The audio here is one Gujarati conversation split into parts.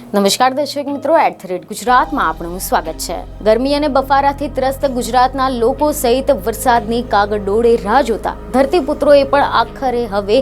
નમસ્કાર દર્શક મિત્રો, @ગુજરાતમાં આપનું સ્વાગત છે। ગરમી અને બફારાથી ત્રસ્ત ગુજરાતના લોકો સહિત વરસાદની કાગડોળે રાહ જોતા ધરતીપુત્રોએ પણ આખરે હવે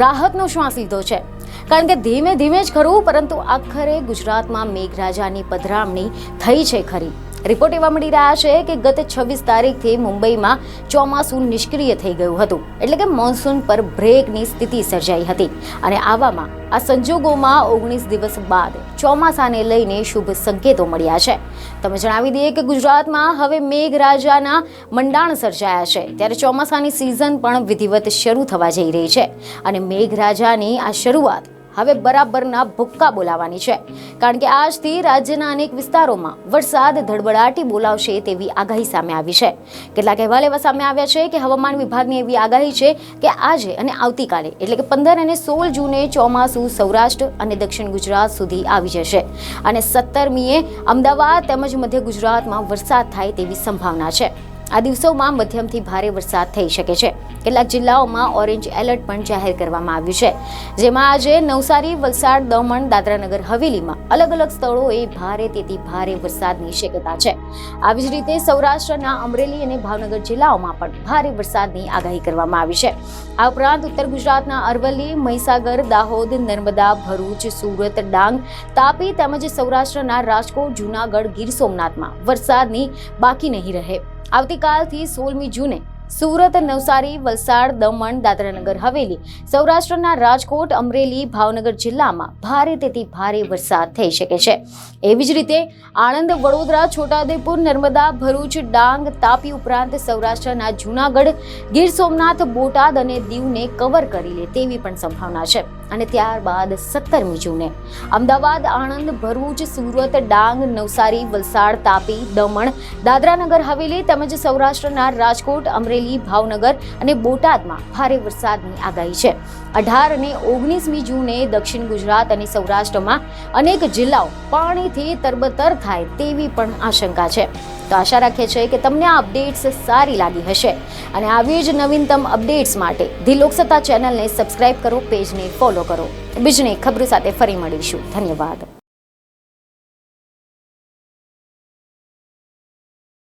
રાહતનો શ્વાસ લીધો છે। કારણ કે ધીમે ધીમે જ ખરું, પરંતુ આખરે ગુજરાતમાં મેઘરાજાની પધરામણી થઈ છે ખરી। રિપોર્ટ એવા મળી રહ્યા છે કે ગત 26 તારીખથી મુંબઈમાં ચોમાસું નિષ્ક્રિય થઈ ગયું હતું, એટલે કે મોન્સૂન પર બ્રેકની સ્થિતિ સર્જાઈ હતી। અને આવામાં આ સંજોગોમાં 19 દિવસ બાદ ચોમાસાને લઈને શુભ સંકેતો મળ્યા છે। તમે જણાવી દઈએ કે ગુજરાતમાં હવે મેઘરાજાના મંડાણ સર્જાયા છે, ત્યારે ચોમાસાની સિઝન પણ વિધિવત શરૂ થવા જઈ રહી છે। અને મેઘરાજાની આ શરૂઆત હવે બરાબરના ભૂક્કા બોલાવવાની છે, કારણ કે આજથી રાજ્યના અનેક વિસ્તારોમાં વરસાદ ધડબડાટી બોલાવશે તેવી આગાહી સામે આવી છે। કેટલાક અહેવાલ એવા સામે આવ્યા છે કે હવામાન વિભાગની એવી આગાહી છે કે આજે અને આવતીકાલે એટલે કે 15 અને 16 જૂને ચોમાસું સૌરાષ્ટ્ર અને દક્ષિણ ગુજરાત સુધી આવી જશે, અને 17મીએ અમદાવાદ તેમજ મધ્ય ગુજરાતમાં વરસાદ થાય તેવી સંભાવના છે। આ દિવસોમાં મધ્યમથી ભારે વરસાદ થઈ શકે છે। કેટલાક જિલ્લાઓમાં ઓરેન્જ એલર્ટ પણ જાહેર કરવામાં આવ્યું છે, જેમાં આજે નવસારી, વલસાડ, દમણ, દાદરાનગર હવેલીમાં અલગ અલગ સ્થળોએ ભારેથી ભારે વરસાદની શક્યતા છે। આવી જ રીતે સૌરાષ્ટ્રના અમરેલી અને ભાવનગર જિલ્લાઓમાં પણ ભારે વરસાદની આગાહી કરવામાં આવી છે। આ ઉપરાંત ઉત્તર ગુજરાતના અરવલ્લી, મહીસાગર, દાહોદ, નર્મદા, ભરૂચ, સુરત, ડાંગ, તાપી તેમજ સૌરાષ્ટ્રના રાજકોટ, જૂનાગઢ, ગીર સોમનાથમાં વરસાદની બાકી નહીં રહે। આવતીકાલથી 16મી જૂને સુરત, નવસારી, વલસાડ, દમણ, દાદરાનગર હવેલી, સૌરાષ્ટ્રના રાજકોટ, અમરેલી, ભાવનગર જિલ્લામાં ભારેથી ભારે વરસાદ થઈ શકે છે। એવી જ રીતે આણંદ, વડોદરા, છોટાઉદેપુર, નર્મદા, ભરૂચ, ડાંગ, તાપી ઉપરાંત સૌરાષ્ટ્રના જૂનાગઢ, ગીર સોમનાથ, બોટાદ અને દીવને કવર કરી લે તેવી પણ સંભાવના છે। અને ત્યારબાદ 17મી જૂને અમદાવાદ, આણંદ, ભરૂચ, સુરત, ડાંગ, નવસારી, વલસાડ, તાપી, દમણ, દાદરાનગર હવેલી તેમજ સૌરાષ્ટ્રના રાજકોટ, અમરેલી, ભાવનગર અને બોટાદમાં ભારે વરસાદની આગાહી છે। 18 અને 19મી જૂને દક્ષિણ ગુજરાત અને સૌરાષ્ટ્રમાં અનેક જિલ્લાઓ પાણીથી તરબતર થાય તેવી પણ આશંકા છે। તો આશા રાખીએ છીએ કે તમને આ અપડેટ્સ સારી લાગી હશે, અને આવી જ નવીનતમ અપડેટ્સ માટે ધી લોકસત્તા ચેનલને સબસ્ક્રાઇબ કરો, પેજને ફોલો કરો। બીજની ખબરો સાથે ફરી મળીશું। ધન્યવાદ।